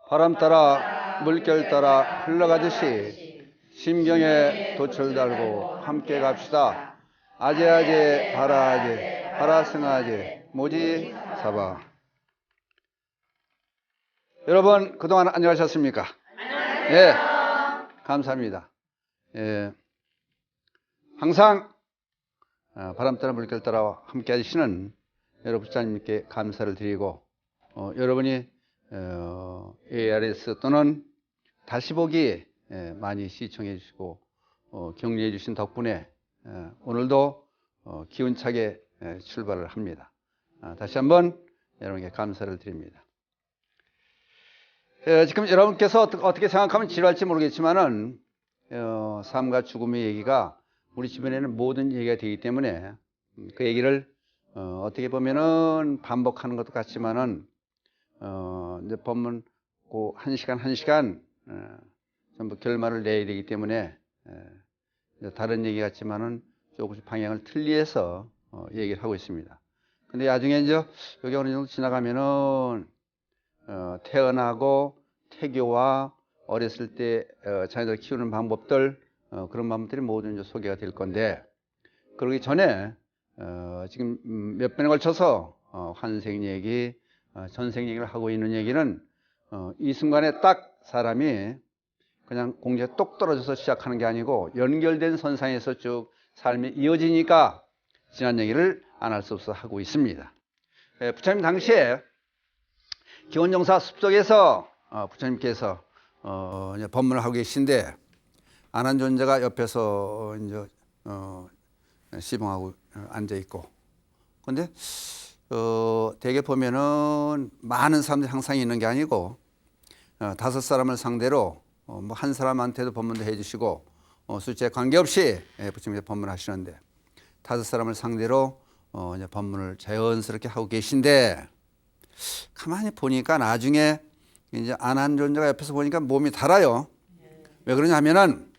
바람 따라 물결 따라 흘러가듯이 심경에 돛을 달고 함께 갑시다. 아재아재 바라아재 바라승아재 모지 사바. 여러분 그동안 안녕하셨습니까? 예, 감사합니다. 예, 항상 바람 따라 물결 따라 함께 하시는 여러분 부장님께 감사를 드리고 여러분이 ARS 또는 다시 보기 많이 시청해 주시고 격려해 주신 덕분에 오늘도 기운차게 출발을 합니다. 다시 한번 여러분께 감사를 드립니다. 지금 여러분께서 어떻게 생각하면 지루할지 모르겠지만은 삶과 죽음의 얘기가 우리 주변에는 모든 얘기가 되기 때문에 그 얘기를 어떻게 보면은 반복하는 것도 같지만은 이제 법문 그 한 시간 전부 결말을 내야 되기 때문에 다른 얘기 같지만은 조금씩 방향을 틀리해서 얘기를 하고 있습니다. 근데 나중에 이제 여기 어느 정도 지나가면은 태어나고 태교와 어렸을 때 자녀들 키우는 방법들 그런 방법들이 모두 이제 소개가 될 건데 그러기 전에 지금 몇 번에 걸쳐서 환생 얘기, 전생 얘기를 하고 있는 얘기는 이 순간에 딱 사람이 그냥 공중에 똑 떨어져서 시작하는 게 아니고 연결된 선상에서 쭉 삶이 이어지니까 지난 얘기를 안 할 수 없어 하고 있습니다. 부처님 당시에 기원정사 숲속에서 부처님께서 이제 법문을 하고 계신데 아난존자가 옆에서 이제 시봉하고 앉아 있고, 근데 대개 보면은 많은 사람들이 항상 있는 게 아니고 5사람을 상대로 뭐 한 사람한테도 법문도 해주시고 숫자에 관계없이 부처님께서 법문하시는데 5사람을 상대로 이제 법문을 자연스럽게 하고 계신데 가만히 보니까 나중에 이제 아난존자가 옆에서 보니까 몸이 달아요. 왜 그러냐면은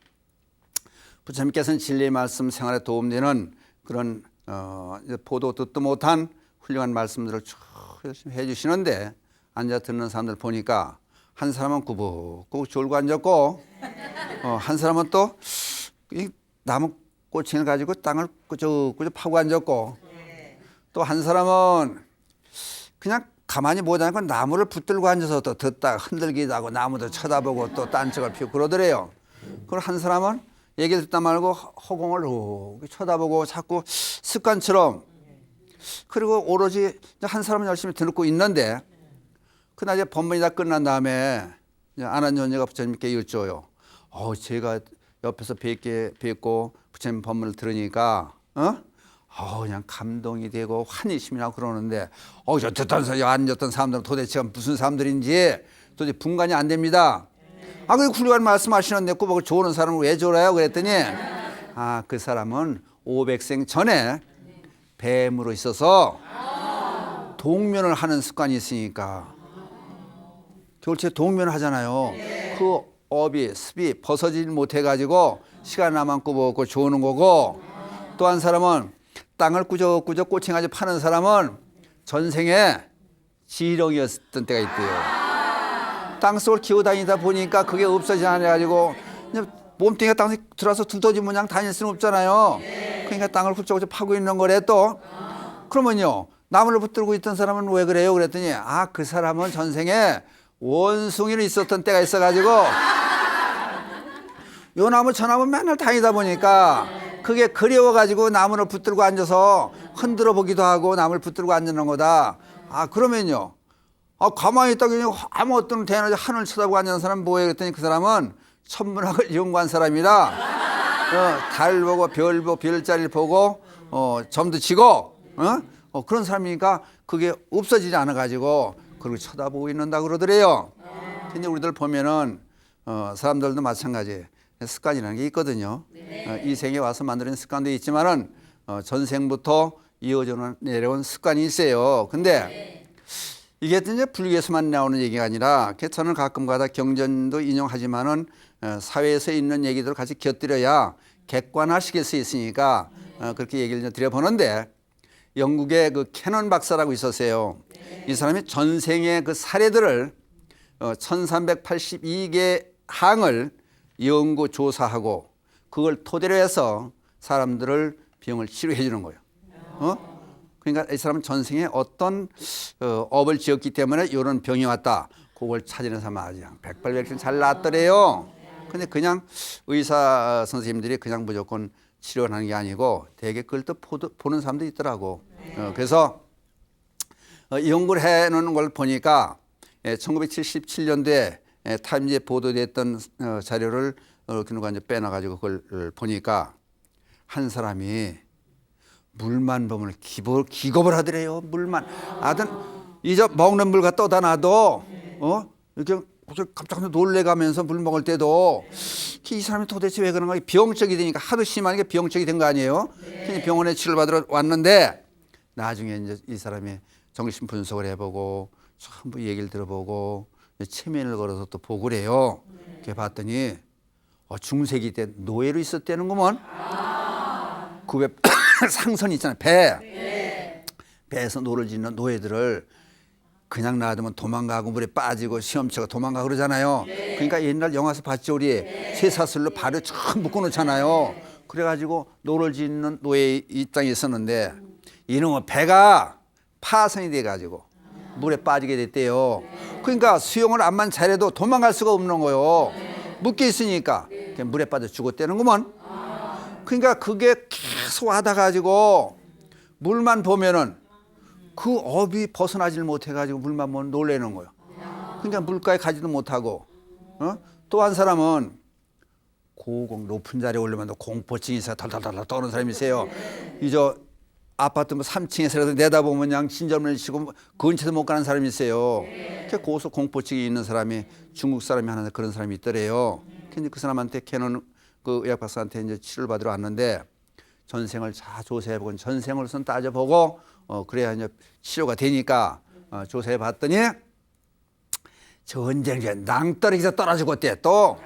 부처님께서는 진리의 말씀 생활에 도움되는 그런 보도 듣도 못한 훌륭한 말씀들을 쭉 열심히 해주시는데 앉아 듣는 사람들 보니까 한 사람은 꾸벅꾸벅 졸고 앉았고 한 사람은 또 이 나무 꼬챙이를 가지고 땅을 꾸적꾸적 파고 앉았고 또 한 사람은 그냥 가만히 보지 않고 나무를 붙들고 앉아서 또 듣다가 흔들기도 하고 나무도 쳐다보고 또 딴척을 피우고 그러더래요. 그리고 한 사람은 얘기를 듣다 말고 허공을 쳐다보고 자꾸 습관처럼, 그리고 오로지 한 사람은 열심히 듣고 있는데 그날 이제 법문이 다 끝난 다음에 아난존자가 부처님께 여쭤요. 제가 옆에서 뵙고 부처님 법문을 들으니까 그냥 감동이 되고 환희심이 나고 그러는데 저 듣던 사람 앉았던 사람들은 도대체 무슨 사람들인지 도대체 분간이 안 됩니다. 그리고 훌륭한 말씀하시는데 꾸벅을 조는 사람을 왜 졸아요? 그랬더니 그 사람은 500생 전에 뱀으로 있어서 동면을 하는 습관이 있으니까 겨울철에 동면을 하잖아요. 그 업이 습이 벗어지지 못해가지고 시간 나만 꾸벅꾸벅 조는 거고, 또 한 사람은 땅을 꾸적꾸적 꼬챙이까지 파는 사람은 전생에 지렁이였던 때가 있대요. 땅속을 기어다니다 보니까 그게 없어지지 않아가지고 몸뚱이가 땅에 들어와서 두더지 모양 다닐 수는 없잖아요. 그러니까 땅을 훌쩍훌쩍 파고 있는 거래. 또 그러면요 나무를 붙들고 있던 사람은 왜 그래요? 그랬더니 그 사람은 전생에 원숭이로 있었던 때가 있어가지고 요 나무 저 나무 맨날 다니다 보니까 그게 그리워가지고 나무를 붙들고 앉아서 흔들어 보기도 하고 나무를 붙들고 앉는 거다. 그러면요 가만히 있다 그냥 아무것도 대낮에 하늘 쳐다보고 앉는 사람은 뭐예요? 그랬더니 그 사람은 천문학을 연구한 사람이라 달 보고 별 보고 별자리를 보고 점도 치고 그런 사람이니까 그게 없어지지 않아 가지고 그렇게 쳐다보고 있는다 그러더래요. 근데 우리들 보면은 사람들도 마찬가지 습관이라는 게 있거든요. 이 생에 와서 만드는 습관도 있지만은 전생부터 이어져 내려온 습관이 있어요. 근데 이게 이제 불교에서만 나오는 얘기가 아니라 저는 가끔가다 경전도 인용하지만은 사회에서 있는 얘기들을 같이 곁들여야 객관화시킬 수 있으니까 그렇게 얘기를 드려보는데, 영국의 그 캐넌 박사라고 있었어요. 이 사람이 전생의 그 사례들을 1382개 항을 연구 조사하고 그걸 토대로 해서 사람들을 병을 치료해 주는 거예요. 그러니까 이 사람은 전생에 어떤 업을 지었기 때문에 이런 병이 왔다. 그걸 찾아내는 사람은 아주 백발백중 잘 낫더래요. 근데 그냥 의사 선생님들이 그냥 무조건 치료를 하는 게 아니고 대개 그걸 또 보는 사람도 있더라고. 그래서 연구를 해놓는 걸 보니까 1977년도에 타임즈에 보도됐던 자료를 누가 이제 빼놔가지고 그걸 보니까 한 사람이 물만 보면 기겁을 하더래요. 물만. 하여튼 이제 먹는 물 갖다 떠다 놔도 이렇게 깜짝 놀래가면서 물 먹을 때도 이 사람이 도대체 왜 그런가? 병적이 되니까 하도 심하게 병적이 된 거 아니에요? 네. 병원에 치료받으러 왔는데 나중에 이제 이 사람이 정신 분석을 해보고 전부 얘기를 들어보고 체면을 걸어서 또 보고 그래요. 그래 봤더니 중세기 때 노예로 있었다는구먼. 그 왜 상선 있잖아요. 배에서 노를 짓는 노예들을 그냥 놔두면 도망가고 물에 빠지고 시험치가 도망가고 그러잖아요. 그러니까 옛날 영화에서 봤죠. 우리 쇠사슬로 발을 쫙 묶어놓잖아요. 그래가지고 노를 짓는 노예 입장에 있었는데 이놈의 배가 파손이 돼가지고 물에 빠지게 됐대요. 그러니까 수영을 암만 잘해도 도망갈 수가 없는 거예요. 묶여 있으니까 물에 빠져 죽었다는구먼. 그러니까 그게 계속 하다 가지고 물만 보면은 그 업이 벗어나질 못해가지고 물만 보면 놀래는 거예요. 그러니까 물가에 가지도 못하고. 또 한 사람은 고공 높은 자리에 올리면 공포증이 있어요. 달달달 떠오르는 사람이 있어요. 이제 아파트 뭐 3층에서라도 내다보면 그냥 진절을 치고 근처도 못 가는 사람이 있어요. 고소 공포증이 있는 사람이 중국 사람이 하나 그런 사람이 있더래요. 근데 그 사람한테 캐논 그 의학 박사한테 이제 치료를 받으러 왔는데 전생을 다 조사해보고 전생을 우선 따져보고 그래야 이제 치료가 되니까 조사해 봤더니 전쟁에 낭떠러기에서 떨어지고 어때 또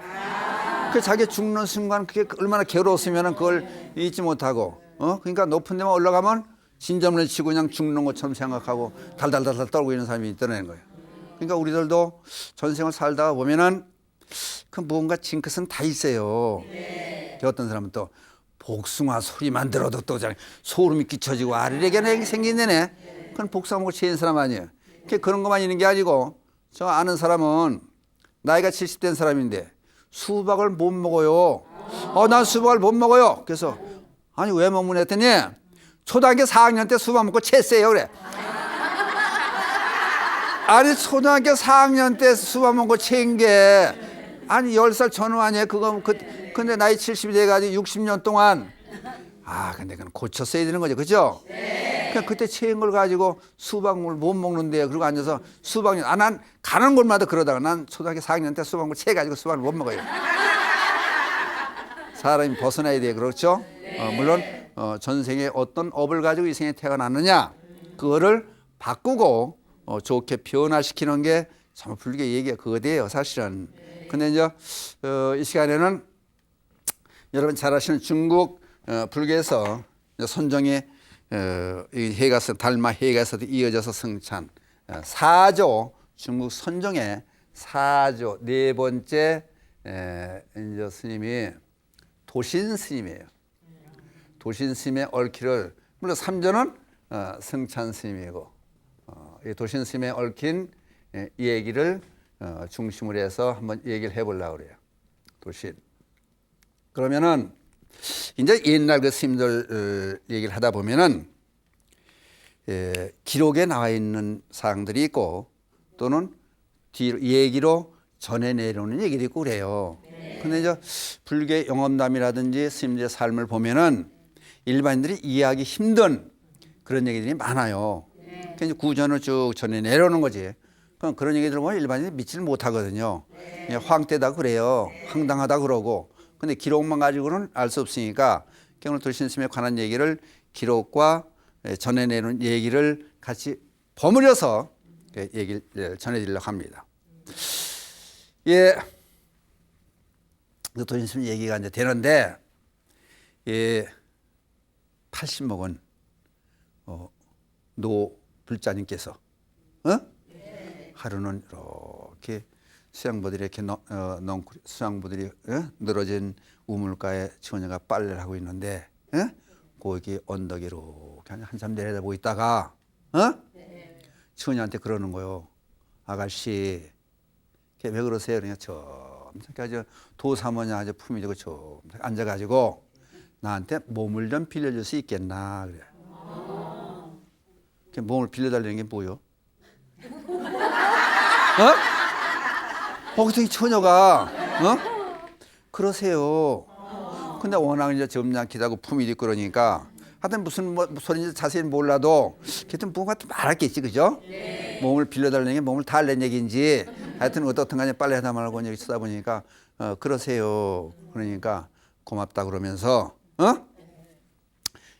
그 자기 죽는 순간 그게 얼마나 괴로웠으면 그걸 잊지 못하고 그러니까 높은 데만 올라가면 진점을 치고 그냥 죽는 것처럼 생각하고 달달달달 떨고 있는 사람이 있다는 거예요. 그러니까 우리들도 전생을 살다가 보면은 그 뭔가 징크스는 다 있어요. 어떤 사람은 또 복숭아 소리만 들어도 또 소름이 끼쳐지고 아리래게 생긴다네. 그건 복숭아 먹고 취한 사람 아니에요. 그런 것만 있는 게 아니고 저 아는 사람은 나이가 70된 사람인데 수박을 못 먹어요. 난 수박을 못 먹어요. 그래서 아니 왜 못 먹냐 했더니 초등학교 4학년 때 수박 먹고 체했어요. 그래. 아니 초등학교 4학년 때 수박 먹고 체인 게 아니 10살 전후 아니에요. 그건 근데 나이 70이 돼가지고 60년 동안 근데 그건 고쳤어야 되는 거죠. 그죠? 그러니까 그때 체인 걸 가지고 수박을 못 먹는데 그러고 앉아서 난 가는 곳마다 그러다가 난 초등학교 4학년 때 수박을 체해가지고 수박을 못 먹어요. 사람이 벗어나야 돼요. 그렇죠? 물론 전생에 어떤 업을 가지고 이 생에 태어났느냐 그거를 바꾸고 좋게 변화시키는 게 참 불교의 얘기가 그거예요. 사실은. 근데 이제 이 시간에는 여러분 잘 아시는 중국 불교에서 선정의 해가서 달마 해가서도 이어져서 승찬 사조 중국 선정의 사조 네 번째 이제 스님이 도신 스님이에요. 도신 스님의 얽히를 물론 3조는 승찬 스님이고 이 도신 스님의 얽힌 이 얘기를 중심으로 해서 한번 얘기를 해보려고 그래요. 도신. 그러면은 이제 옛날 그 스님들 얘기를 하다 보면은 기록에 나와 있는 사항들이 있고 또는 얘기로 전해 내려오는 얘기도 있고 그래요. 근데 이제 불교 영업담이라든지 스님들의 삶을 보면은 일반인들이 이해하기 힘든 그런 얘기들이 많아요. 그러니까 이제 구전을 쭉 전해 내려오는 거지. 그런 얘기 들어보면 일반인이 믿지를 못하거든요. 황때다 그래요. 황당하다 그러고. 근데 기록만 가지고는 알 수 없으니까 오늘 도신 스님에 관한 얘기를 기록과 전해내는 얘기를 같이 버무려서 얘기를 전해드리려고 합니다. 도신 스님 얘기가 이제 되는데 80 먹은 노 불자님께서 하루는 이렇게 수양부들이 이렇게 수양부들이 늘어진 우물가에 처녀가 빨래를 하고 있는데 거기 언덕 이렇게 한참 내려다보고 있다가 처녀한테 그러는 거요. 아가씨, 왜 그러세요? 그러니까 저 도사모냐 아주 품이 되고 저 앉아가지고 나한테 몸을 좀 빌려줄 수 있겠나 그래. 몸을 빌려달라는 게 뭐요? 그랬더니 처녀가 그러세요. 근데 워낙 이제 점잖기도 하고 품이 있고 그러니까 하여튼 무슨 소리인지 자세히 몰라도 하여튼 뭔가 말할겠지, 그죠? 네. 몸을 빌려달라는 게 몸을 달라는 얘기인지 하여튼 어떻든 간에 빨리 하다 말고 여기 쓰다 보니까 그러세요. 그러니까 고맙다 그러면서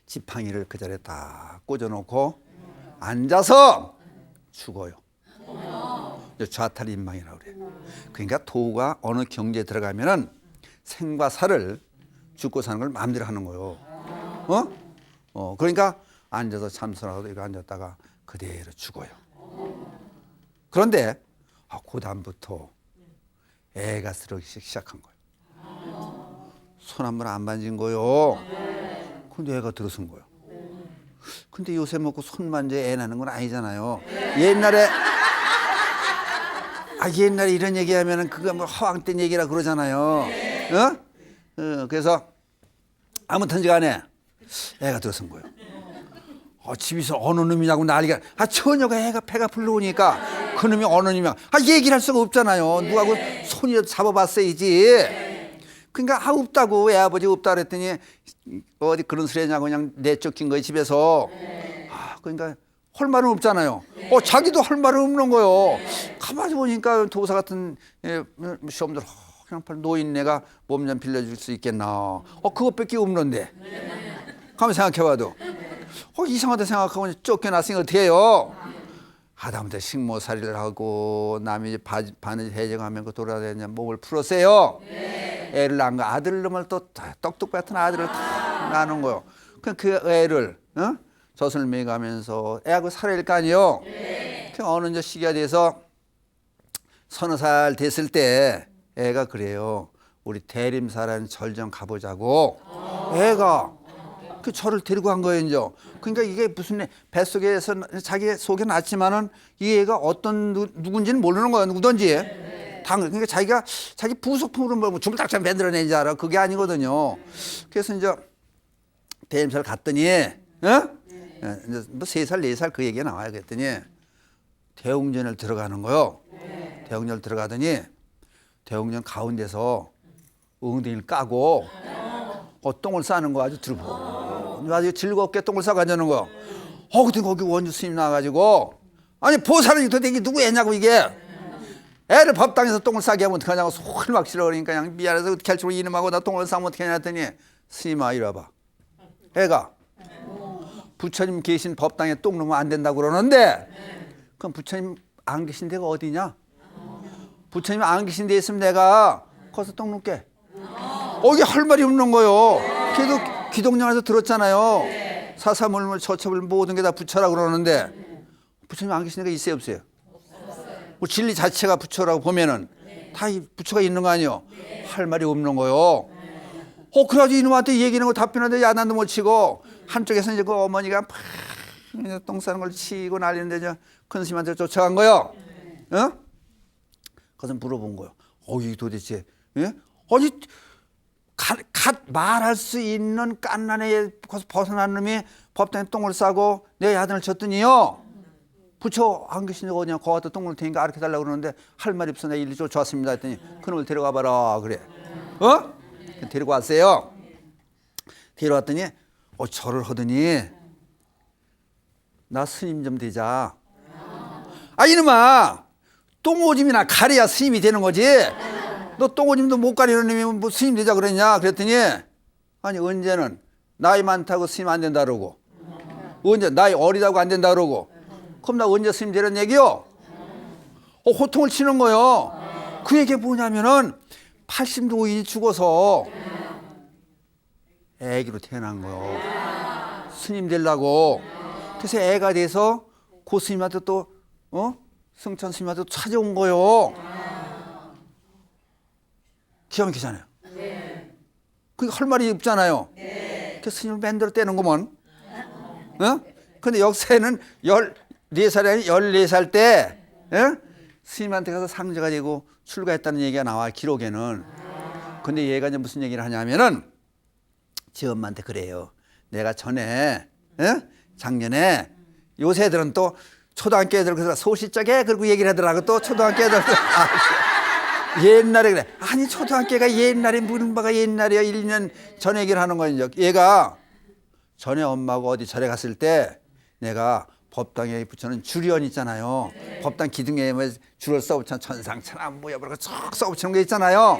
지팡이를 그 자리에 딱 꽂아놓고 앉아서 죽어요. 좌탈인망이라고 그래. 그러니까 도가 어느 경지에 들어가면은 생과 사를 죽고 사는 걸 마음대로 하는 거요. 그러니까 앉아서 참선하고 이거 앉았다가 그대로 죽어요. 그런데 그 다음부터 애가 쓰러기 시작한 거예요. 손 한 번 안 만진 거요. 근데 애가 들어선 거예요. 근데 요새 먹고 손 만져 애 낳는 건 아니잖아요. 옛날에 이런 얘기하면은 그거 뭐 허황 된 얘기라 그러잖아요. 그래서 아무튼 간에 애가 들어선 거예요. 집에서 어느 놈이냐고 난리가. 처녀가 애가 배가 불러오니까 그 놈이 어느 놈이야. 얘기를 할 수가 없잖아요. 누가 그 손이라도 잡아봤어야지. 그러니까 없다고 애 아버지 없다 그랬더니 어디 그런 소리 하냐고 그냥 내쫓긴 거예요 집에서. 그러니까 할 말은 없잖아요. 자기도 할 말은 없는 거예요. 가만히 보니까 도사 같은 시험들 그냥 노인네가 몸 좀 빌려줄 수 있겠나. 그것밖에 없는데. 가만히 생각해봐도 이상하다 생각하고 쫓겨났으니 어떻게 해요? 하다못해 식모살이를 하고 남이 바느질 해정하면 그 돌아다니냐 몸을 풀었어요. 애를 낳은 거 아들놈을 또 떡뚝 같은 아들을 다 낳는 거요. 그 애를 젖을 먹여가면서 애하고 살아야 거 아니에요. 어느 이제 시기가 돼서 서너 살 됐을 때 애가 그래요. 우리 대림사라는 절 좀 가보자고. 애가 그 절을 데리고 간 거예요, 이제. 그러니까 이게 무슨 뱃속에서 자기 속에 났지만은 이 애가 어떤 누군지는 모르는 거야, 누구든지. 그러니까 자기 부속품으로 뭐 주물딱지 만들어내지 알아. 그게 아니거든요. 그래서 이제 대림사를 갔더니, 이제 뭐 3살, 4살 그 얘기가 나와요. 그랬더니 대웅전을 들어가는 거요. 대웅전을 들어가더니 대웅전 가운데서 엉덩이를 까고 똥을 싸는 거 아주 들고 아주 즐겁게 똥을 싸고 앉아는 거. 그때 거기 원주 스님 나와가지고 아니 보살은 도대체 누구 애냐고 이게 애를 법당에서 똥을 싸게 하면 어떡하냐고 소리 막 질러 그러니까 그냥 미안해서 결정으로 이놈하고 나 똥을 싸면 어떻게 하냐 했더니 스님아 이리 와봐. 애가 부처님 계신 법당에 똥 놓으면 안 된다고 그러는데 그럼 부처님 안 계신 데가 어디냐? 부처님 안 계신 데 있으면 내가 거기서 똥 놓게. 이게 할 말이 없는 거요. 그래도 기독령에서 들었잖아요. 사사물물 처첩을 모든 게 다 부처라고 그러는데 부처님 안 계신 데가 있어요 없어요? 뭐 진리 자체가 부처라고 보면은 다 부처가 있는 거 아니에요? 할 말이 없는 거요. 그래가지고 이놈한테 얘기하는 거 답변하는데 야단도 못 치고 한쪽에서 이제 그 어머니가 막 똥 싸는 걸 치고 난리는데 저 큰 스님한테 쫓아간 거요. 그래서 물어본 거요. 이 도대체 아니 갓 말할 수 있는 깐난에 벗어난 놈이 법당에 똥을 싸고 내 야단을 쳤더니요. 부처 안 계신 데가 어디냐. 거기다 똥 놓을 테니까 가르쳐 달라고 그러는데 할 말이 없어. 내가 일리 쫓아왔습니다 했더니 그놈을 데려가 봐라 그래. 데리고 왔어요. 데려왔더니 절을 하더니 나 스님 좀 되자. 이놈아 똥오줌이나 가려야 스님이 되는 거지. 너 똥오줌도 못 가리는 놈이 뭐 스님 되자 그랬냐 그랬더니 아니 언제는 나이 많다고 스님 안 된다 그러고 언제 나이 어리다고 안 된다 그러고 그럼 나 언제 스님 되는 얘기요? 호통을 치는 거요. 그 얘기가 뭐냐면은 80도 노인이 죽어서 애기로 태어난 거요. 스님 되려고. 그래서 애가 돼서 고 스님한테 또 승천 스님한테 또 찾아온 거요. 기가 막히잖아요. 그러니까 할 말이 없잖아요. 그 스님을 맨대로 떼는구먼. 어? 근데 역사에는 14살이 아니 14살 때 스님한테 가서 상제가 되고 출가했다는 얘기가 나와, 기록에는. 근데 얘가 이제 무슨 얘기를 하냐면은 지 엄마한테 그래요. 내가 전에 작년에, 요새 애들은 또 초등학교 애들 그래서 소시적에 그러고 얘기를 하더라고. 또 초등학교 애들 옛날에 그래. 아니 초등학교가 옛날에 무슨 바가 옛날이야. 1년 전 얘기를 하는 거예요. 얘가 전에 엄마하고 어디 절에 갔을 때 내가 법당에 붙여놓은 주련 있잖아요. 법당 기둥에 줄을 써붙여 천상천하 뭐야 그러고 쭉 써붙이는 거 있잖아요.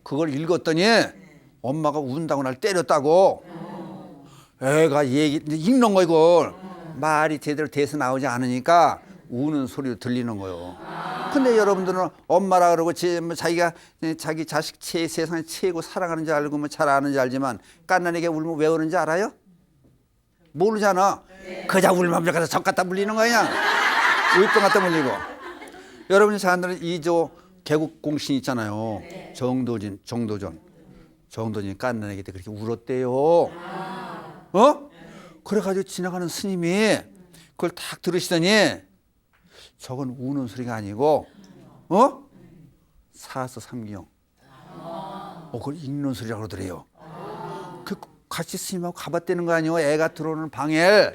그걸 읽었더니 엄마가 운다고 날 때렸다고. 애가 읽는 거 이걸 말이 제대로 돼서 나오지 않으니까 우는 소리로 들리는 거예요. 근데 여러분들은 엄마라 그러고 자기가 자기 자식 세상에 최고 사랑하는 줄 알고 뭐 잘 아는지 알지만 깐난에게 울면 왜 우는지 알아요? 모르잖아. 그자 울면 가서 적 갖다 물리는 거야. 울병 갖다 물리고. 여러분이 잘 아는 2조 개국공신 있잖아요. 정도전이 깐난에게 그렇게 울었대요. 그래가지고 지나가는 스님이 그걸 딱 들으시더니 저건 우는 소리가 아니고 사서 삼기형 그걸 읽는 소리라고 그러더래요. 그 같이 스님하고 가봤다는 거 아니에요. 애가 들어오는 방에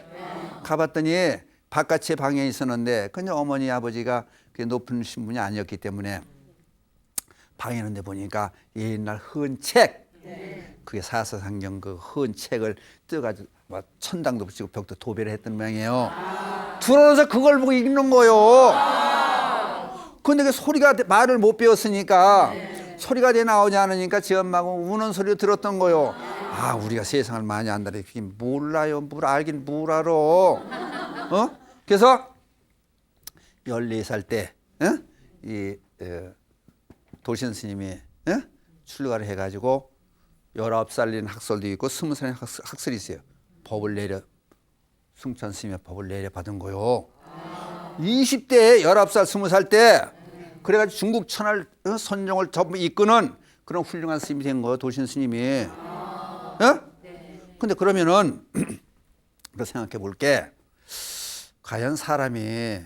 가봤더니 바깥에 방에 있었는데 그냥 어머니 아버지가 높은 신분이 아니었기 때문에 방에 있는데 보니까 옛날 헌 책, 그게 사서상경 그 헌 책을 뜯어가지고 막 천당도 붙이고 벽도 도배를 했던 모양이에요. 들어서 그걸 보고 읽는 거요. 근데 그 소리가 말을 못 배웠으니까 소리가 돼 나오지 않으니까 지 엄마가 우는 소리를 들었던 거요. 아, 우리가 세상을 많이 안다니 그게 몰라요. 뭘 알긴 뭘 알아. 그래서 14살 때 도신 스님이 출가를 해가지고 19살인 학설도 있고 20살인 학설이 있어요. 법을 내려, 승천 스님의 법을 내려 받은 거요. 20대에 19살, 20살 때 그래가지고 중국 천할 선종을 전부 이끄는 그런 훌륭한 스님이 된 거예요. 도신 스님이. 근데 그러면은 생각해 볼게. 과연 사람이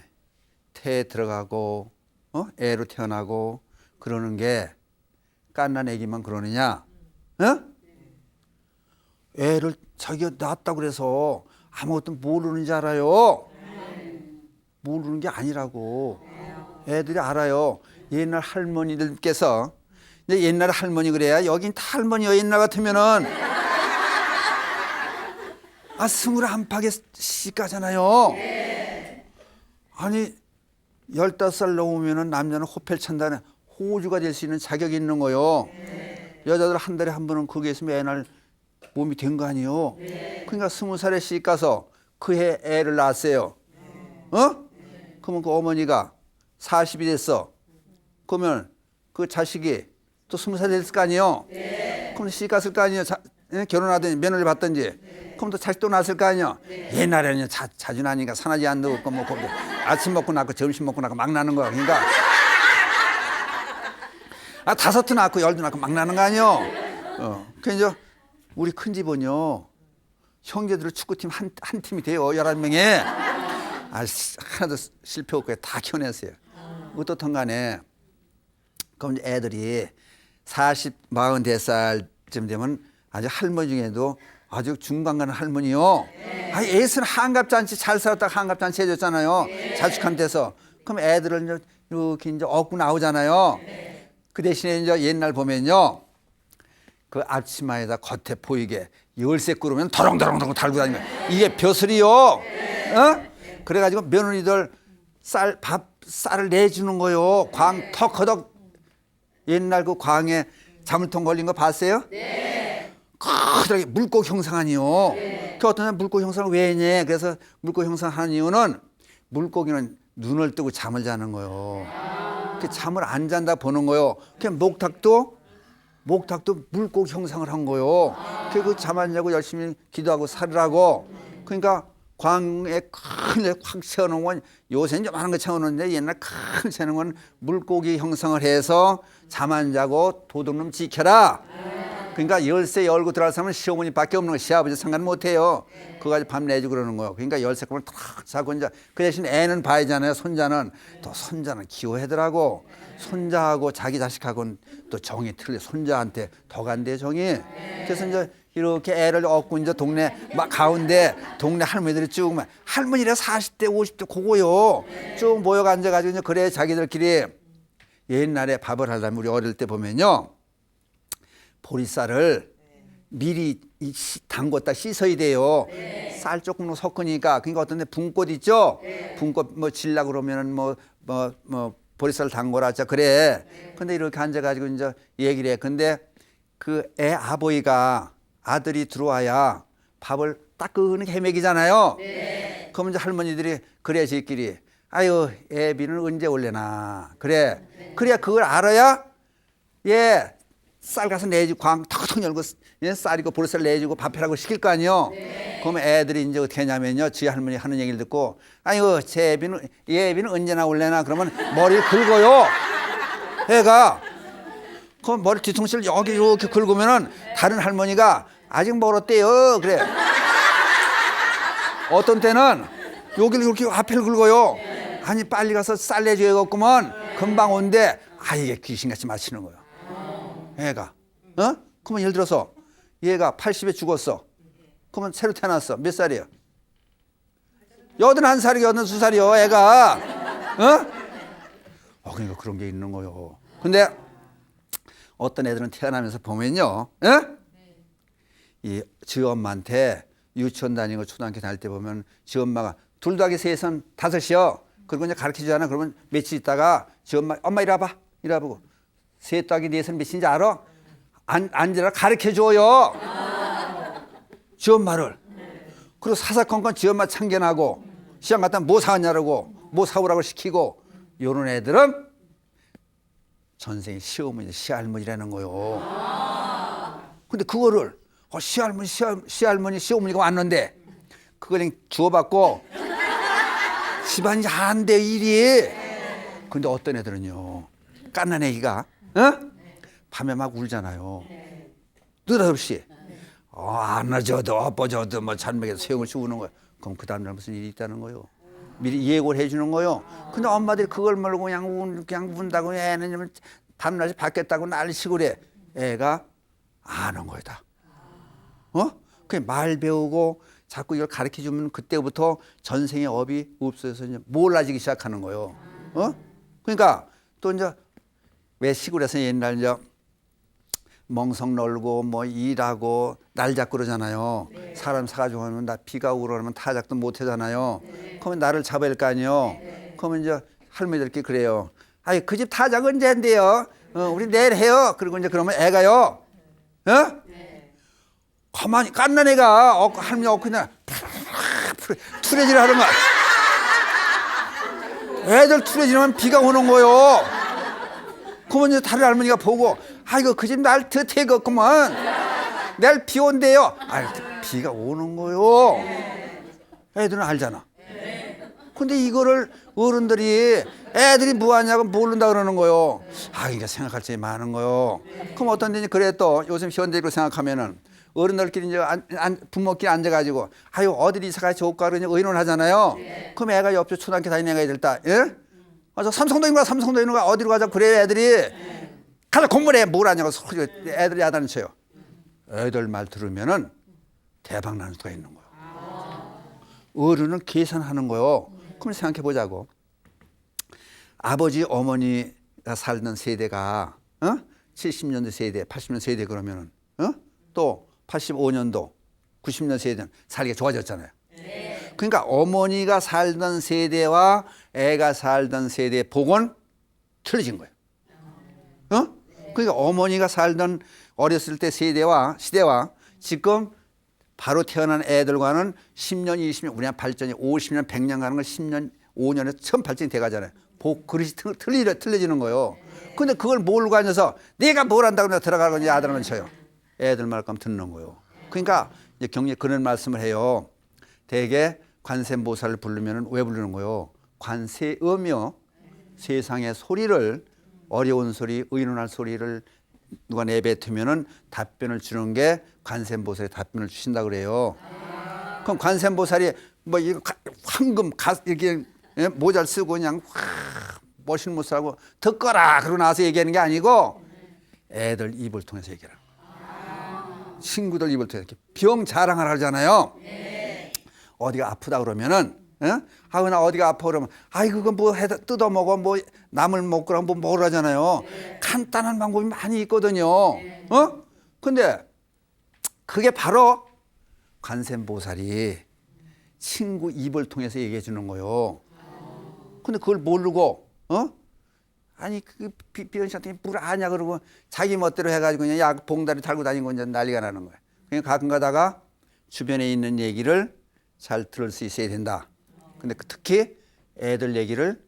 태에 들어가고 애로 태어나고 그러는 게 깐난 애기만 그러느냐? 애를 자기가 낳았다고 그래서 아무것도 모르는 줄 알아요. 모르는 게 아니라고. 애들이 알아요. 옛날 할머니들께서 이제 옛날 할머니 그래야 여긴 다 할머니요. 옛날 같으면은 21팍에 시가잖아요. 아니 15살 넘으면은 남자는 호펠 찬다는 호주가 될 수 있는 자격이 있는 거요. 여자들 한 달에 한 번은 거기에 있으면 애날 몸이 된 거 아니에요. 그러니까 20살에 시집 가서 그 해 애를 낳았어요. 그러면 그 어머니가 40이 됐어. 그러면 그 자식이 또 20살 됐을 거 아니에요. 그럼 시집 갔을 거 아니에요. 결혼하든지 며느리 받든지. 그럼 또 자식 또 낳았을 거 아니에요. 옛날에는 자주 나니까 산하지 안 넣고 뭐 아침 먹고 낳고 점심 먹고 낳고 막 나는 거야. 그러니까 5도 낳고 10도 낳고 막 나는 거 아니에요. 그래서 우리 큰 집은요, 형제들 축구팀 한 팀이 돼요. 11명에. 하나도 실패 없고 다 키워냈어요. 어떻든 간에. 그럼 애들이 40-40살쯤 되면 아주 할머니 중에도 아주 중간 가는 할머니요. 애는 한갑지 않지. 잘 살았다가 한갑지 않지 해줬잖아요. 자축한 데서. 그럼 애들을 이렇게 이제 얻고 나오잖아요. 그 대신에 이제 옛날 보면요. 그 앞치마에다 겉에 보이게 열쇠 끄르면 더렁더렁 달고 다니면 이게 벼슬이요. 그래가지고 며느리들 쌀을 내주는 거요. 광 턱허덕 옛날 그 광에 자물통 걸린 거 봤어요? 네. 커다랗게 물고 형상 아니요. 그 어떤 사람 물고 형상을 왜 했냐? 그래서 물고 형상 하는 이유는 물고기는 눈을 뜨고 잠을 자는 거요. 그 잠을 안 잔다 보는 거요. 그냥 목탁도 물고기 형상을 한 거요. 그 잠 안 자고 열심히 기도하고 살으라고. 그러니까 광에 큰 확 세워놓은 건 요새는 좀 많은 거 채워놓는데 옛날 큰 세우는 건 물고기 형성을 해서 잠 안 자고 도둑놈 지켜라. 그러니까 열쇠 열고 들어갈 사람은 시어머니밖에 없는 거예요. 시아버지 상관 못해요. 그거 가지고 밤 내주고 그러는 거예요. 그러니까 열쇠 컵을 탁 사고 이제 그 대신 애는 봐야잖아요. 손자는 또 손자는 기호해더라고. 손자하고 자기 자식하고는 또 정이 틀려. 손자한테 더 간대 정이. 그래서 이제 이렇게 애를 얻고 이제 동네 막 가운데 동네 할머니들이 쭉 할머니라 40대 50대 그거요. 쭉 모여 앉아가지고 이제 그래 자기들끼리 옛날에 밥을 하려면 우리 어릴 때 보면요. 보리쌀을 미리 담궜다 씻어야 돼요. 쌀 조금 섞으니까. 그러니까 어떤 데 분꽃 있죠? 분꽃 뭐 질라 그러면은 뭐 보리쌀 담궈라. 자 그래. 근데 이렇게 앉아가지고 이제 얘기를 해. 근데 그 애 아버지가 아들이 들어와야 밥을 따끈하게 해먹이잖아요. 그러면 이제 할머니들이 그래 저희끼리 아유 애비는 언제 올래나. 그래. 그래야 그걸 알아야 예. 쌀 가서 내주고 광 턱턱 열고 쌀이고 보리쌀 내주고 밥해라고 시킬 거 아니요. 그러면 애들이 이제 어떻게 하냐면요. 지 할머니 하는 얘기를 듣고 아유 제 애비는 언제나 올래나 그러면 머리를 긁어요. 애가 그럼 머리 뒤통수를 여기 이렇게 긁으면은 다른 할머니가 아직 멀었대요. 그래. 어떤 때는 여기를 이렇게 앞을 긁어요. 아니 빨리 가서 쌀 내줘야겠구먼. 금방 온대. 아 이게 귀신같이 마치는 거예요. 애가 그러면 예를 들어서 얘가 80에 죽었어. 그러면 새로 태어났어. 몇 살이에요? 81살이요 82살이요 애가. 그러니까 그런 게 있는 거요. 근데 어떤 애들은 태어나면서 보면요 이 지 엄마한테 유치원 다니고 초등학교 다닐 때 보면 지 엄마가 둘 더하기 셋은 5이요. 그리고 이제 가르쳐 주잖아. 그러면 며칠 있다가 지 엄마 이리 와봐. 이리 와보고 셋 더하기 넷은 몇인지 알아? 앉으라 가르쳐줘요. 지 엄마를. 그리고 사사건건 지 엄마 참견하고 시장 갔다 뭐 사왔냐고 뭐 사오라고 시키고 요런 애들은 전생에 시어머니 시할머니라는 거요. 근데 그거를 시할머니 시어머니가 왔는데 그걸 그냥 주워받고 집안이 안 돼 일이. 근데 어떤 애들은요 깐난 애기가 밤에 막 울잖아요. 느닷없이 안아줘도 엎어줘도 뭐 잔맥에서 소용없이 우는 거야. 그럼 그 다음날 무슨 일이 있다는 거요. 미리 예고를 해주는 거요. 근데 엄마들이 그걸 모르고 그냥 운다고 애는 밤낮이 바뀌었다고 난리치고 그래. 애가 아는 거다. 그냥 말 배우고 자꾸 이걸 가르쳐주면 그때부터 전생의 업이 없어져서 이제 몰라지기 시작하는 거요. 그러니까 또 이제 왜 시골에서 옛날 이제 멍석 널고 뭐 일하고 날 잡고 그러잖아요. 사람 사가지고 하면 나 비가 오고 그러면 타작도 못 하잖아요. 그러면 나를 잡아야 할 거 아니에요. 그러면 이제 할머니들끼리 그래요. 아이 그 집 타작 언제 한대요? 우리 내일 해요. 그리고 이제 그러면 애가요. 가만히 깐난 애가 할머니 그냥 투레질 하는 거야. 애들 투레질하면 비가 오는 거요. 그러면 이제 다른 할머니가 보고 아이고 그 집 날 듯해겠구먼. 내일 비 온대요. 비가 오는 거요. 애들은 알잖아. 근데 이거를 어른들이 애들이 뭐하냐고 모른다 그러는 거요. 이게 생각할 점이 많은 거요. 그럼 어떤 데는 그래 또 요즘 현대로 생각하면은 어른들끼리 이제 부모끼리 앉아가지고 아유 어디 이사가 좋을까 그러냐 의논하잖아요. 그럼 애가 옆에 초등학교 다니는 애가 있다. 예? 저 삼성도 있는 거야 삼성도 있는 거야 어디로 가자 그래 애들이 가서 공부를 해 뭘 하냐고 소리 애들이 야단을 쳐요. 애들 말 들으면은 대박 나는 수가 있는 거예요. 어른은 계산하는 거요. 그럼 생각해 보자고. 아버지 어머니가 살던 세대가 70년대 세대 80년대 세대 그러면은 또 85년도 90년 세대는 살기가 좋아졌잖아요. 그러니까 어머니가 살던 세대와 애가 살던 세대의 복은 틀려진 거예요. 그러니까 어머니가 살던 어렸을 때 시대와 지금 바로 태어난 애들과는 10년, 20년, 우리가 발전이 50년, 100년 가는 걸 10년, 5년에 처음 발전이 돼 가잖아요. 복 그릇이 틀려지는 거예요. 근데 그걸 모르고 앉아서 내가 뭘 한다고 내가 들어가고 이제 아들은 쳐요. 애들 말감 듣는 거예요. 그러니까 이제 경리 그런 말씀을 해요. 대개 관세음보살을 부르면 왜 부르는 거요? 관세음이요. 세상의 소리를, 어려운 소리, 의논할 소리를 누가 내뱉으면은 답변을 주는 게 관세음보살이 답변을 주신다 그래요. 그럼 관세음보살이 뭐 이거 황금 이렇게 모자를 쓰고 그냥 멋있는 모습 하고 듣거라 그러고 나서 얘기하는 게 아니고 애들 입을 통해서 얘기하는 거예요. 친구들 입을 통해서 이렇게 병 자랑을 하잖아요. 어디가 아프다 그러면은 아우 나 어디가 아파 그러면 아이 그거 뭐 뜯어 먹어 뭐 나물 먹거나 뭐 먹으라잖아요. 간단한 방법이 많이 있거든요. 근데 그게 바로 관세음보살이 친구 입을 통해서 얘기해 주는 거예요. 근데 그걸 모르고 아니 그 비언씨한테 뭘 아냐 그러고 자기 멋대로 해가지고 그냥 약 봉다리 달고 다니고 이제 난리가 나는 거예요. 그냥 가끔 가다가 주변에 있는 얘기를 잘 들을 수 있어야 된다. 근데 특히 애들 얘기를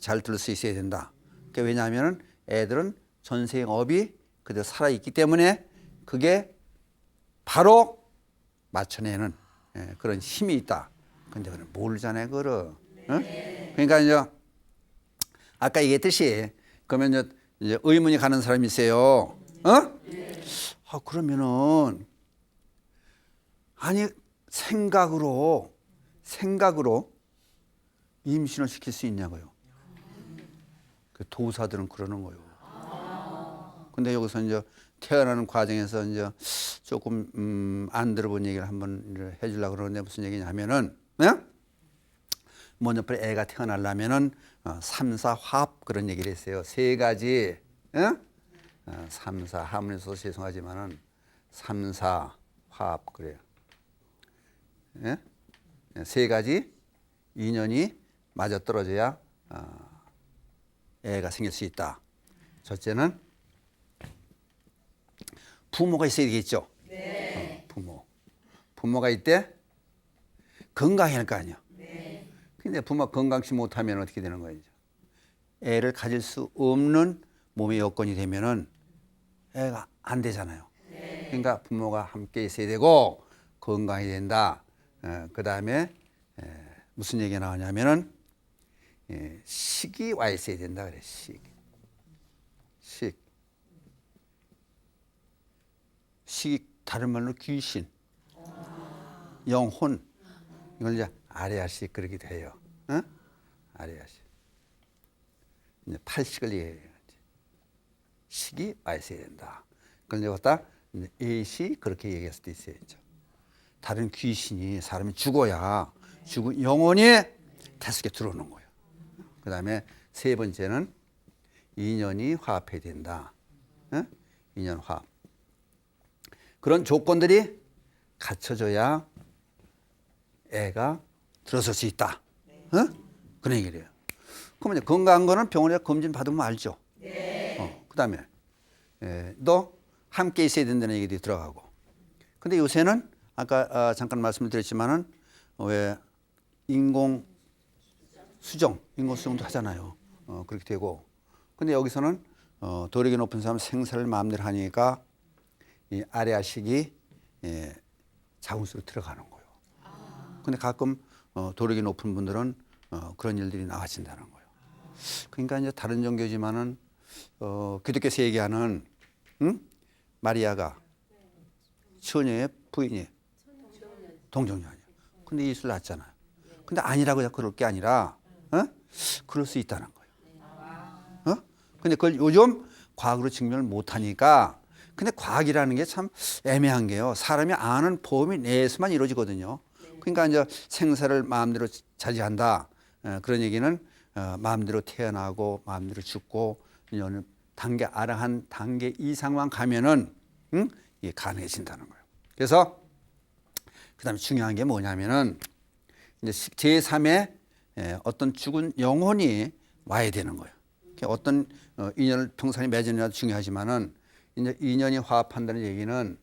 잘 들을 수 있어야 된다. 그게 왜냐하면 애들은 전생 업이 그대로 살아있기 때문에 그게 바로 맞춰내는 그런 힘이 있다. 근데 그는 모르잖아요, 그거를. 그러니까 이제 아까 얘기했듯이 그러면 이제 의문이 가는 사람이 있어요. 그러면은 아니 생각으로 임신을 시킬 수 있냐고요. 그 도사들은 그러는 거예요. 근데 여기서 이제 태어나는 과정에서 이제 조금 안 들어본 얘기를 한번 해주려고 그러는데 무슨 얘기냐면은 먼저 애가 태어나려면은 삼사화합 그런 얘기를 했어요. 세 가지 삼사 하면서 죄송하지만은 삼사화합 그래요. 세 가지 인연이 맞아 떨어져야 애가 생길 수 있다. 첫째는 부모가 있어야 되겠죠. 부모가 있대 건강해야 할 거 아니야. 근데 부모가 건강치 못하면 어떻게 되는 거예요? 애를 가질 수 없는 몸의 여건이 되면은 애가 안 되잖아요. 그러니까 부모가 함께 있어야 되고 건강해야 된다. 그 다음에 무슨 얘기가 나오냐면은 식이 와 있어야 된다 그래. 식이 다른 말로 귀신, 영혼 이걸 이제 아레아식 그러기도 해요. 아레아식. 이제 팔식을 얘기해요. 식이 와 있어야 된다. 그걸 갖다 애시 그렇게 얘기할 수도 있어요. 다른 귀신이 사람이 죽어야 죽은 영혼이 태숙에 들어오는 거예요. 그 다음에 세 번째는 인연이 화합해야 된다. 인연 화합. 그런 조건들이 갖춰져야 애가 들어설 수 있다. 그런 얘기를 해요. 그러면 이제 건강한 거는 병원에 검진 받으면 알죠. 그 다음에 너 함께 있어야 된다는 얘기도 들어가고. 근데 요새는 아까 잠깐 말씀을 드렸지만은 왜 인공수정도 하잖아요. 그렇게 되고. 근데 여기서는 도력이 높은 사람은 생사를 마음대로 하니까 이 아레아식이 자궁수로 들어가는 거예요. 근데 가끔 도력이 높은 분들은 그런 일들이 나와진다는 거예요. 그러니까 이제 다른 종교지만은 기독교에서 얘기하는 마리아가 처녀의 부인이 동정녀 아니야. 근데 예수를 낳았잖아요. 근데 아니라고 그럴 게 아니라 그럴 수 있다는 거예요. 근데 그걸 요즘 과학으로 증명을 못 하니까. 근데 과학이라는 게 참 애매한 게요. 사람이 아는 범위 내에서만 이루어지거든요. 그러니까 이제 생사를 마음대로 자제한다. 그런 얘기는 마음대로 태어나고 마음대로 죽고 어느 단계 한 단계 이상만 가면은 이게 가능해진다는 거예요. 그래서 그다음에 중요한 게 뭐냐면은 이제 제3의 어떤 죽은 영혼이 와야 되는 거예요. 어떤 인연을 평생에 맺으느냐도 중요하지만은 이제 인연이 화합한다는 얘기는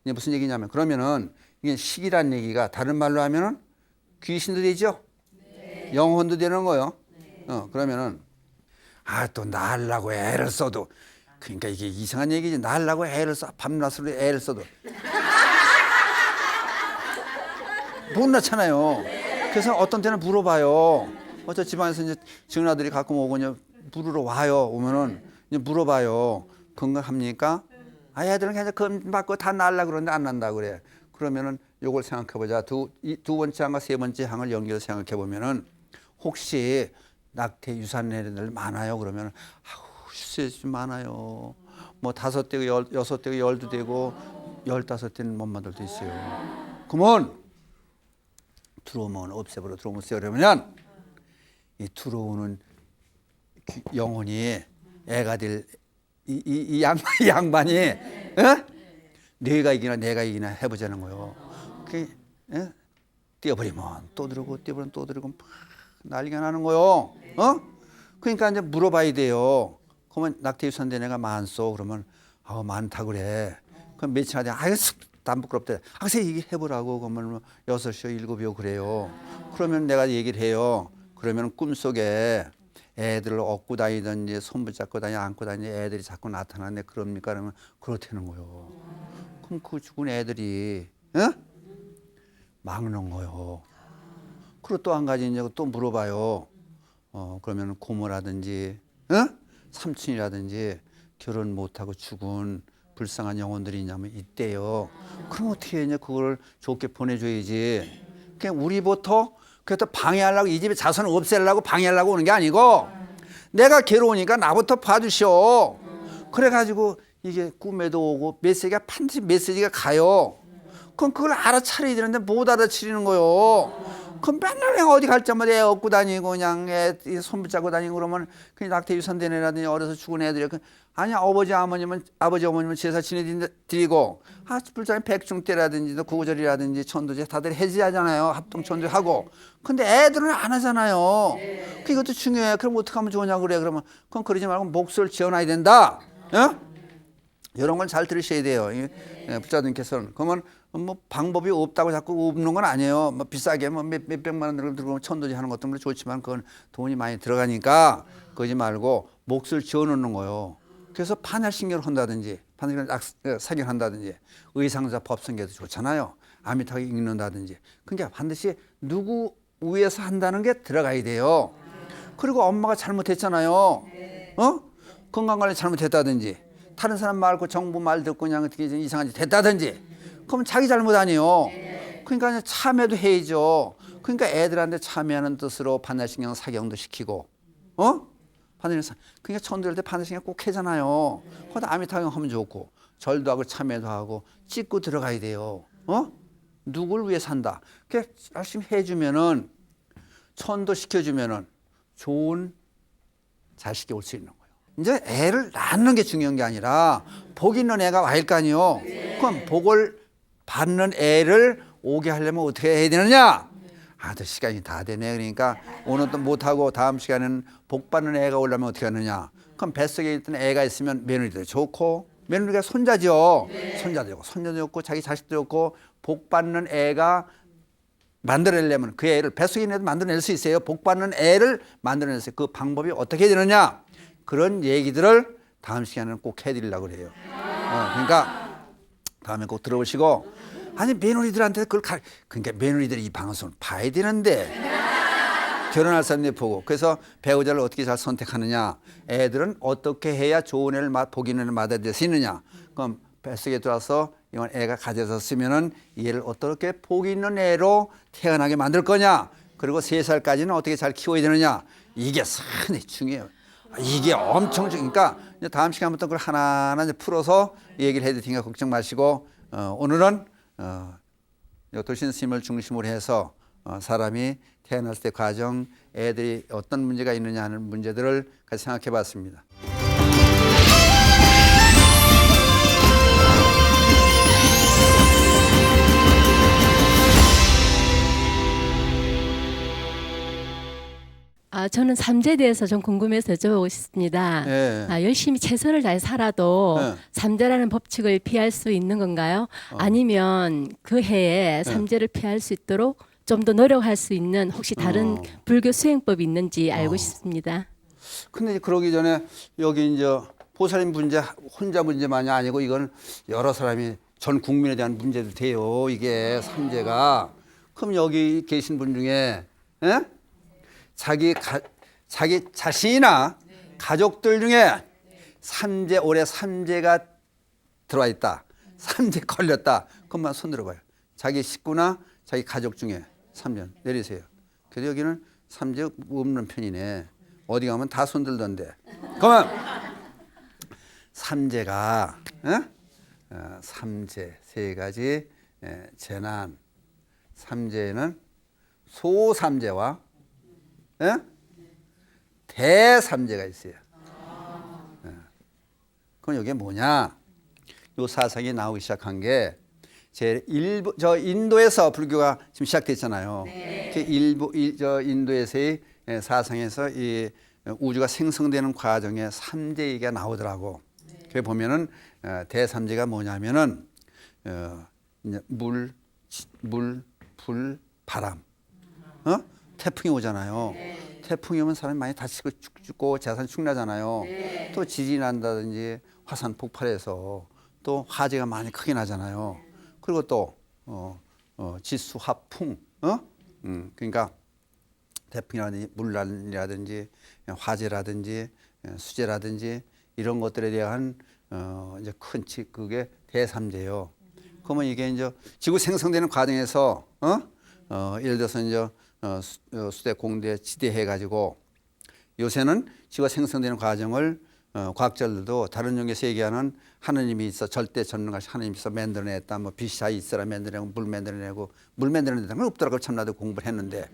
이제 무슨 얘기냐면 그러면은 이게 식이란 얘기가 다른 말로 하면은 귀신도 되죠. 영혼도 되는 거예요. 그러면은 또 낳으려고 애를 써도 그러니까 이게 이상한 얘기지. 낳으려고 애를 써 밤낮으로 애를 써도 못 낳잖아요. 그래서 어떤 때는 물어봐요. 어저 집안에서 이제 증언아들이 가끔 오고 이제 물으러 와요. 오면은 이제 물어봐요. 건강합니까? 아, 애들은 그냥 검 받고 다 날라 그러는데 안 난다 그래. 그러면은 요걸 생각해보자. 두 번째 항과 세 번째 항을 연결해서 생각해보면은 혹시 낙태 유산 애들 많아요? 그러면 아우 글쎄 좀 많아요. 뭐 5대고 6대고 12대고 15대는 못 만들도 있어요. 그러면 들어오면 없애버려 들어오면 그러면 이 들어오는 영혼이 애가 될 이 양반이 내가 이기나 내가 이기나 해보자는 거예요. 뛰어버리면 또 들고 뛰어버리면 또 들고 막 난리가 나는 거요. 그러니까 이제 물어봐야 돼요. 그러면 낙태 유산된 애가 많소. 그러면 많다 그래. 그럼 며칠 하다 아유 안 부끄럽대. 글쎄 얘기해보라고. 그러면 6이요 7이요 그래요. 그러면 내가 얘기를 해요. 그러면 꿈속에 애들을 업고 다니든지 손 붙잡고 다니 안고 다니는 애들이 자꾸 나타나네. 그럽니까? 그러면 그렇다는 거요. 그럼 그 죽은 애들이 막는 거요. 그리고 또 한 가지 이제 또 물어봐요. 그러면 고모라든지 삼촌이라든지 결혼 못하고 죽은 불쌍한 영혼들이 있냐면 있대요. 그럼 어떻게 했냐? 그걸 좋게 보내줘야지. 그냥 우리부터 그래도 방해하려고 이 집에 자손을 없애려고 방해하려고 오는 게 아니고 내가 괴로우니까 나부터 봐주시오. 그래가지고 이게 꿈에도 오고 메시지가 반드시 메시지가 가요. 그럼 그걸 알아차려야 되는데 못 알아차리는 거요. 그럼 맨날 그냥 어디 갈 때마다 애 업고 다니고 그냥 애 손 붙잡고 다니고 그러면 그냥 낙태 유산된 애라든지 어려서 죽은 애들이 아니 아버지 어머님은 제사 지내드리고 불쌍히 백중대라든지 구구절이라든지 천도제 다들 해지하잖아요. 합동 천도하고. 근데 애들은 안 하잖아요. 그것도 중요해. 그럼 어떻게 하면 좋으냐고 그래. 그러면 그럼 그러지 말고 몫을 지어놔야 된다. 이런 걸 잘 들으셔야 돼요. 부자님께서는. 그러면 뭐 방법이 없다고 자꾸 없는 건 아니에요. 뭐 비싸게 뭐 몇백만 원 들고 천도제 하는 것도 물론 좋지만 그건 돈이 많이 들어가니까 그러지 말고 몫을 지어놓는 거예요. 그래서 판혈신경을 한다든지 사경한다든지 의상자 법성계도 좋잖아요. 아미타게 읽는다든지. 그러니까 반드시 누구 위에서 한다는 게 들어가야 돼요. 그리고 엄마가 잘못했잖아요. 건강관리 잘못했다든지 다른 사람 말 고 정부 말 듣고 그냥 어떻게 이상한 짓 했다든지 그럼 자기 잘못 아니에요. 그러니까 참여도 해야죠. 그러니까 애들한테 참여하는 뜻으로 판단신경 사경도 시키고 그러니까 천도할 때 판단신경 꼭 하잖아요. 거기다 아미타경 하면 좋고 절도 하고 참여도 하고 찍고 들어가야 돼요. 누굴 위해 산다. 그렇게 열심히 해주면은 천도 시켜주면은 좋은 자식이 올 수 있는 거예요. 이제 애를 낳는 게 중요한 게 아니라 복 있는 애가 와일 거 아니에요. 그럼 복을 받는 애를 오게 하려면 어떻게 해야 되느냐? 또 시간이 다 되네. 그러니까 오늘도 못하고 다음 시간에는 복 받는 애가 오려면 어떻게 하느냐? 그럼 뱃속에 있던 애가 있으면 며느리도 좋고 며느리가 손자죠. 손자도 좋고 손자도 좋고 자기 자식도 좋고 복 받는 애가 만들어내려면 그 애를 뱃속에 있는 애도 만들어낼 수 있어요. 복 받는 애를 만들어낼 수 있어요. 그 방법이 어떻게 되느냐? 그런 얘기들을 다음 시간에는 꼭 해드리려고 그래요. 그러니까 다음에 꼭 들어보시고 아니 며느리들한테 그걸 그러니까 며느리들이 이 방송을 봐야 되는데 결혼할 사람들이 보고 그래서 배우자를 어떻게 잘 선택하느냐 애들은 어떻게 해야 좋은 애를 복 있는 애를 맞아들일 수 있느냐 그럼 뱃속에 들어와서 이건 애가 가져졌으면은 이 애를 어떻게 복 있는 애로 태어나게 만들 거냐 그리고 3살까지는 어떻게 잘 키워야 되느냐 이게 상당히 중요해요. 이게 엄청 중요하니까 다음 시간부터 그걸 하나하나 이제 풀어서 얘기를 해드릴 테니까 걱정 마시고 오늘은 도신 스님을 중심으로 해서 사람이 태어났을 때 과정 애들이 어떤 문제가 있느냐 하는 문제들을 같이 생각해 봤습니다. 저는 삼재에 대해서 좀 궁금해서 여쭤보고 싶습니다. 열심히 최선을 다해 살아도 삼재라는 법칙을 피할 수 있는 건가요? 아니면 그 해에 삼재를 피할 수 있도록 좀 더 노력할 수 있는 혹시 다른 불교 수행법이 있는지 알고 싶습니다. 근데 그러기 전에 여기 이제 보살님 문제 혼자 문제만이 아니고 이건 여러 사람이 전 국민에 대한 문제도 돼요. 이게 삼재가 그럼 여기 계신 분 중에 에? 자기 자신이나 가족들 중에 올해 삼재가 들어와 있다. 삼재 걸렸다. 그것만 손 들어봐요. 자기 식구나 자기 가족 중에 삼재 내리세요. 그래도 여기는 삼재 없는 편이네. 어디 가면 다 손 들던데. 그러면 삼재가 삼재 세 가지 재난. 삼재는 소삼재와 대삼재가 있어요. 그럼 이게 뭐냐? 이 사상이 나오기 시작한 게 저 인도에서 불교가 지금 시작됐잖아요. 저 인도에서의 사상에서 이 우주가 생성되는 과정에 삼재 얘기가 나오더라고. 그래 보면은 대삼재가 뭐냐면은 물, 불, 바람. 태풍이 오잖아요. 태풍이 오면 사람이 많이 다치고 죽고 재산 축나잖아요. 또 지진이 난다든지 화산 폭발해서 또 화재가 많이 크게 나잖아요. 그리고 또 지수화풍, 그러니까 태풍이라든지 물난이라든지 화재라든지 수재라든지 이런 것들에 대한 이제 큰 그게 대삼재예요. 그러면 이게 이제 지구 생성되는 과정에서 예를 들어서 이제 수대 공대 지대 해가지고 요새는 지구가 생성되는 과정을 과학자들도 다른 종교에서 얘기하는 하느님이 있어 절대 전능하신 하느님이 있어 만들어냈다. 뭐 빛이 다 있어라 만들어내고 물 만들어내고 물 만들어낸다는 건 없더라고. 참나도 공부를 했는데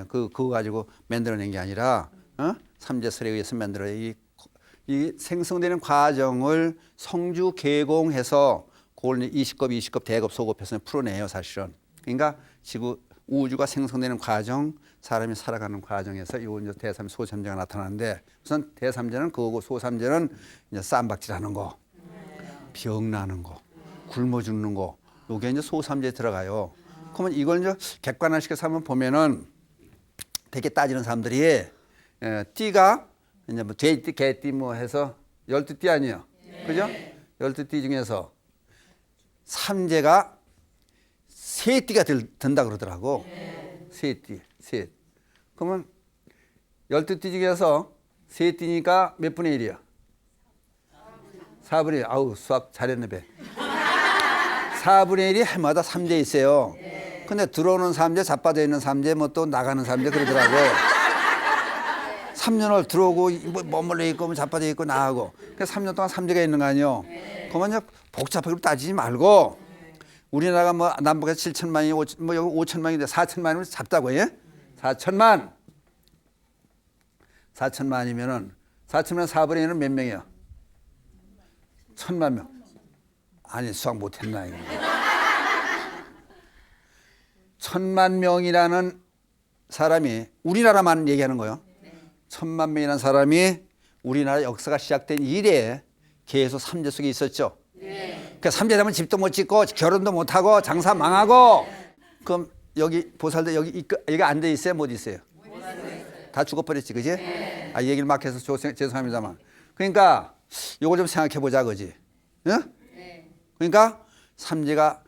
그거 가지고 만들어낸 게 아니라 삼재설에 의해서 만들어 이 생성되는 과정을 성주 개공해서 그걸 20급 대급 소급해서 풀어내요 사실은. 그러니까 지구 우주가 생성되는 과정, 사람이 살아가는 과정에서 이 대삼 소삼재가 나타나는데 우선 대삼재는 그거고 소삼재는 이제 쌈박질하는 거, 병 나는 거, 굶어 죽는 거, 요게 이제 소삼재에 들어가요. 그러면 이걸 이제 객관화시켜서 한번 보면은 되게 따지는 사람들이 띠가 이제 뭐 돼지띠, 개띠 뭐 해서 12띠 아니에요, 그죠? 12띠 중에서 삼재가 세 띠가 든다 그러더라고. 세 띠, 셋. 그러면 12띠 중에서 세 띠니까 몇 분의 1이야? 4분의 1. 아우, 수학 잘했네, 배. 4분의 1이 해마다 삼재 있어요. 근데 들어오는 삼재, 자빠져 있는 삼재, 뭐 또 나가는 삼재 그러더라고. 3년을 들어오고, 머물러 있고, 자빠져 있고, 나가고. 그래서 3년 동안 삼재가 있는 거 아니에요? 그러면 복잡하게 따지지 말고, 우리나라가 뭐 남북에서 7천만이 뭐 여기 5천만인데 4천만이면 잡다고 예? 4천만. 4천만이면은 4천만 4분의 1은 몇 명이야? 1,000만 명. 아니 수학 못했나 이거. 1,000만 명이라는 사람이 우리나라만 얘기하는 거예요. 1,000만 명이라는 사람이 우리나라 역사가 시작된 이래 계속 삼재 속에 있었죠. 그러니까 삼재되면 집도 못 짓고 결혼도 못 하고 장사 망하고. 그럼 여기 보살들 여기 앉아 있어요, 못 있어요? 다 죽어버렸지, 그지? 아, 얘기를 막 해서 죄송합니다만. 그러니까 요거 좀 생각해 보자, 그지? 응? 그러니까 삼재가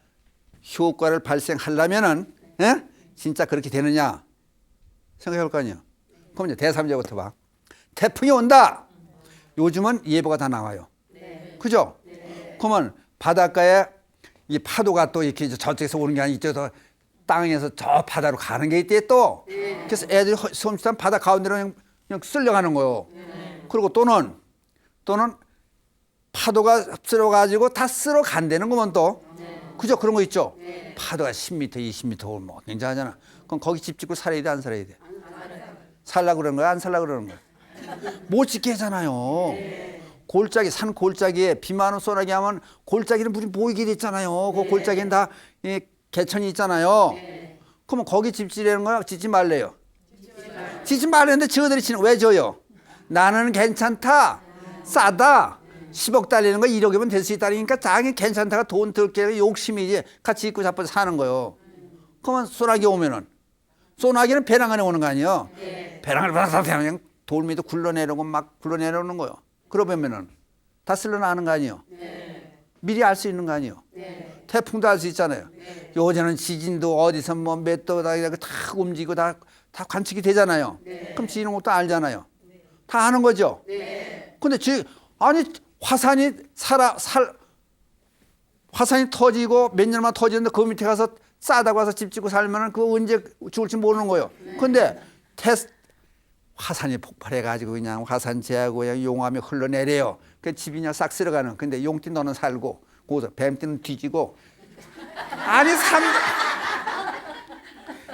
효과를 발생하려면은 진짜 그렇게 되느냐 생각해 볼 거 아니에요. 그럼 이제 대삼재부터 봐. 태풍이 온다. 요즘은 예보가 다 나와요. 그죠? 그러면 바닷가에 이 파도가 또 이렇게 저쪽에서 오는 게 아니라 이쪽에서 땅에서 저 바다로 가는 게 있대 또. 그래서 애들이 섬찟한 바다 가운데로 그냥 쓸려가는 거예요. 그리고 또는 파도가 흡수러 가지고 다 쓸어 간다는 거면 또. 그죠? 그런 거 있죠? 파도가 10m, 20m 오면 뭐 굉장하잖아. 그럼 거기 집 짓고 살아야 돼, 안 살아야 돼? 살라고 그러는 거야, 안 살라고 그러는 거야? 못 짓게 하잖아요. 골짜기, 산 골짜기에 비 많은 소나기 하면 골짜기는 물이 보이게 됐잖아요. 그 골짜기는 다 개천이 있잖아요. 그러면 거기 집 지려는 거야? 짓지 말래요? 짓지 말랬는데 저들이 지는 왜 져요? 나는 괜찮다, 싸다, 10억 달리는 거 1억이면 될 수 있다니까 자기 괜찮다가 돈 들게 욕심이지 같이 입고 자빠져 사는 거예요. 그러면 소나기 오면은 소나기는 배낭 안에 오는 거 아니에요? 배낭을 그냥 돌 밑에 굴러내려고 막 굴러내려오는 거예요. 그러면은 다 쓸려나가는 거 아니에요? 미리 알 수 있는 거 아니에요? 태풍도 알 수 있잖아요. 요새는 지진도 어디서 뭐 몇 도다 다 움직이고 다 관측이 되잖아요. 그럼 지는 것도 알잖아요. 다 아는 거죠. 근데 아니 화산이 화산이 터지고 몇 년만 터지는데 그 밑에 가서 싸다고 와서 집 짓고 살면은 그거 언제 죽을지 모르는 거예요. 근데 화산이 폭발해가지고 그냥 화산재하고 그냥 용암이 흘러내려요. 그 집이 그냥 싹 쓸어가는. 근데 용띠 너는 살고, 거기서 뱀띠는 뒤지고. 아니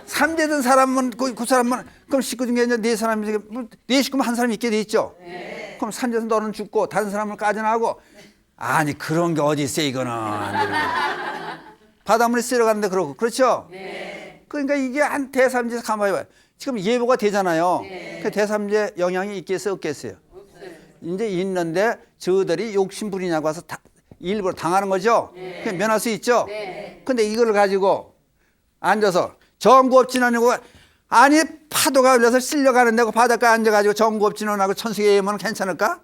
삼재된 사람은 그 사람은 그럼 식구 중에 이제 네 사람이 네 식구면 한 사람이 있게 돼 있죠. 그럼 삼재에서 너는 죽고 다른 사람을 까져나가고. 아니 그런 게 어디 있어 이거는. 바닷물에 쓸어가는데 그러고 그렇죠. 그러니까 이게 한 대삼재에서 가만히 봐요. 지금 예보가 되잖아요. 그 대삼재 영향이 있겠어요, 없겠어요? 없어요. 이제 있는데 저들이 욕심부리냐고 와서 일부러 당하는 거죠. 그냥 면할 수 있죠. 근데 이걸 가지고 앉아서 정구업진원이고 아니 파도가 올려서 쓸려가는 데고 바닷가에 앉아가지고 정구업진원하고 천수계회면 괜찮을까?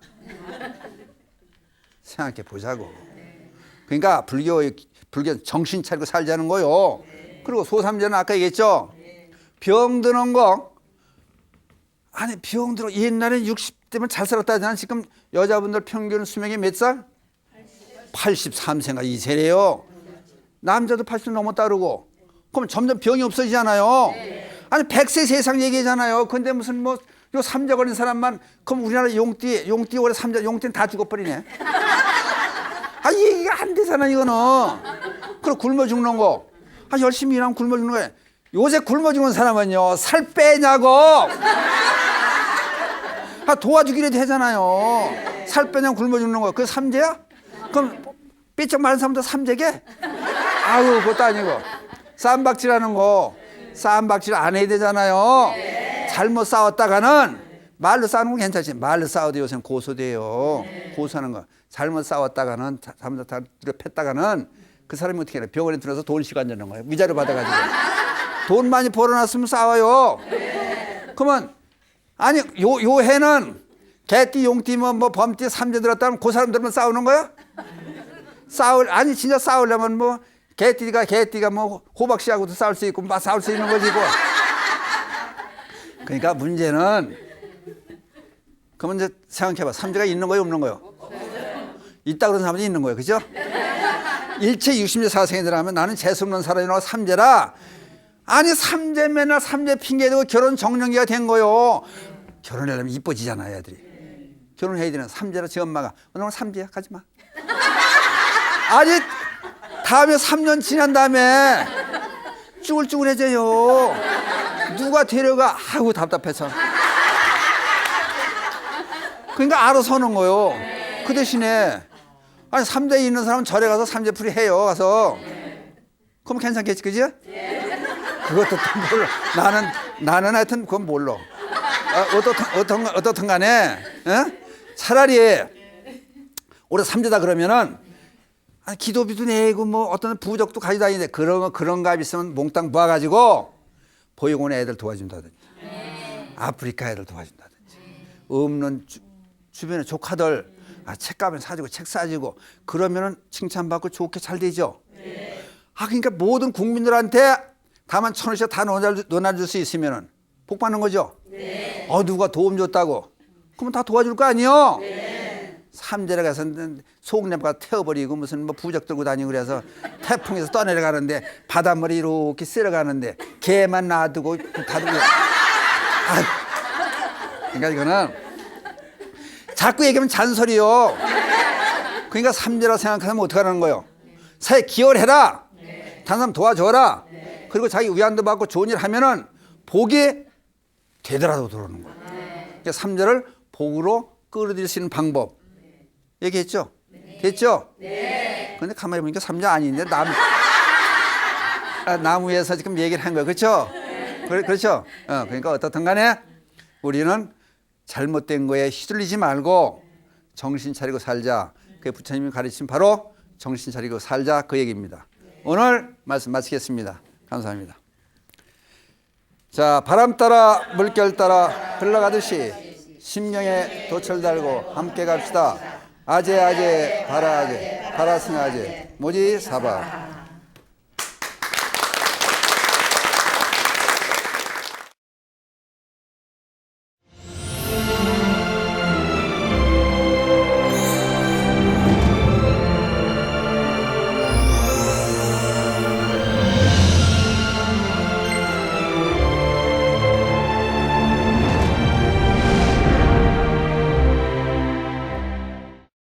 생각해 보자고. 그러니까 불교 정신 차리고 살자는 거요. 그리고 소삼재는 아까 얘기했죠. 병드는 거 아니 병들어 옛날에 60대면 잘 살았다 하잖아. 지금 여자분들 평균 수명이 몇 살? 83세가 이세래요. 남자도 80 넘었다 그러고. 그럼 점점 병이 없어지잖아요. 아니 100세 세상 얘기잖아요. 근데 무슨 뭐 요 삼재 걸린 사람만 그럼 우리나라 용띠 올해 삼재 용띠는 다 죽어버리네. 아 얘기가 안 되잖아 이거는. 그리고 굶어 죽는 거. 아 열심히 일하면 굶어 죽는 거야. 요새 굶어 죽는 사람은요 살 빼냐고. 아 도와주기라도 하잖아요. 살 빼냐고 굶어 죽는 거. 그게 삼재야? 그럼 삐쩍 마른 사람도 삼재게? 아유 그것도 아니고. 쌈박질하는 거 쌈박질 안 해야 되잖아요. 잘못 싸웠다가는 말로 싸우는 건 괜찮지. 말로 싸워도 요새는 고소돼요. 고소하는 거. 잘못 싸웠다가는 잘못 팼다가는 그 사람이 어떻게 해? 병원에 들어서 돈 시간 내는 거예요. 위자료 받아가지고. 돈 많이 벌어놨으면 싸워요. 그러면 아니 요 해는 개띠 용띠 뭐 범띠 삼재 들었다면 그 사람들만 싸우는 거야? 아니 진짜 싸우려면 뭐 개띠가 뭐 호박씨하고도 싸울 수 있고 막 싸울 수 있는 거지 뭐. 그러니까 문제는 그러면 이제 생각해봐. 삼재가 있는 거예요 없는 거예요? 있다 그런 사람이 있는 거예요. 그죠? 일체 60세 사생에 들어가면 나는 재수없는 사람이라고 삼재라. 아니 삼재 맨날 삼재 핑계대고 결혼 정년기가 된 거요. 결혼하려면 이뻐지잖아요 애들이. 결혼해야 되는 삼재라. 지 엄마가 오늘 삼재야 가지마. 아니 다음에 3년 지난 다음에 쭈글쭈글해져요. 누가 데려가. 아이고 답답해서. 그러니까 알아서 하는 거요. 그 대신에 아니 삼재에 있는 사람은 절에 가서 삼재풀이 해요. 가서. 그럼 괜찮겠지 그지? 그것도 또 몰라. 나는 하여튼 그건 몰라. 어떻든 간에 차라리 올해 삼재다 그러면은 아니, 기도비도 내고 뭐 어떤 부적도 가지고 다니는데 그런 값 있으면 몽땅 모아가지고 보육원에 애들 도와준다든지 아프리카 애들 도와준다든지 없는 주변에 조카들 책가면 사주고 책 사주고 그러면은 칭찬받고 좋게 잘 되죠. 아 그러니까 모든 국민들한테 다만 1,000원씩 다 논아줄 수 있으면은 복 받는 거죠. 누가 도움 줬다고 그러면 다 도와줄 거 아니요. 삼재에 가서 속내가 태워버리고 무슨 뭐 부적 들고 다니고 그래서 태풍에서 떠내려가는데 바닷물이 이렇게 쓸어가는데 개만 놔두고 다두고. 그러니까 이거는 자꾸 얘기하면 잔소리요. 그러니까 삼재라 생각하면 어떡하라는 거예요. 사회 기여를 해라. 다른 사람 도와줘라. 그리고 자기 위안도 받고 좋은 일 하면은 복이 되더라도 들어오는 거예요. 그러니까 삼재를 복으로 끌어들일 수 있는 방법 얘기했죠? 됐죠? 그런데 가만히 보니까 삼재 아닌데 나무 위에서 지금 얘기를 한 거예요. 그렇죠? 그렇죠? 그러니까 어떻든 간에 우리는 잘못된 거에 휘둘리지 말고 정신 차리고 살자. 그게 부처님이 가르친 바로 정신 차리고 살자 그 얘기입니다. 오늘 말씀 마치겠습니다. 감사합니다. 자, 바람 따라 물결 따라 흘러가듯이 심령에 돛을 달고 함께 갑시다. 아제 바라아제 바라승아제 모지 사바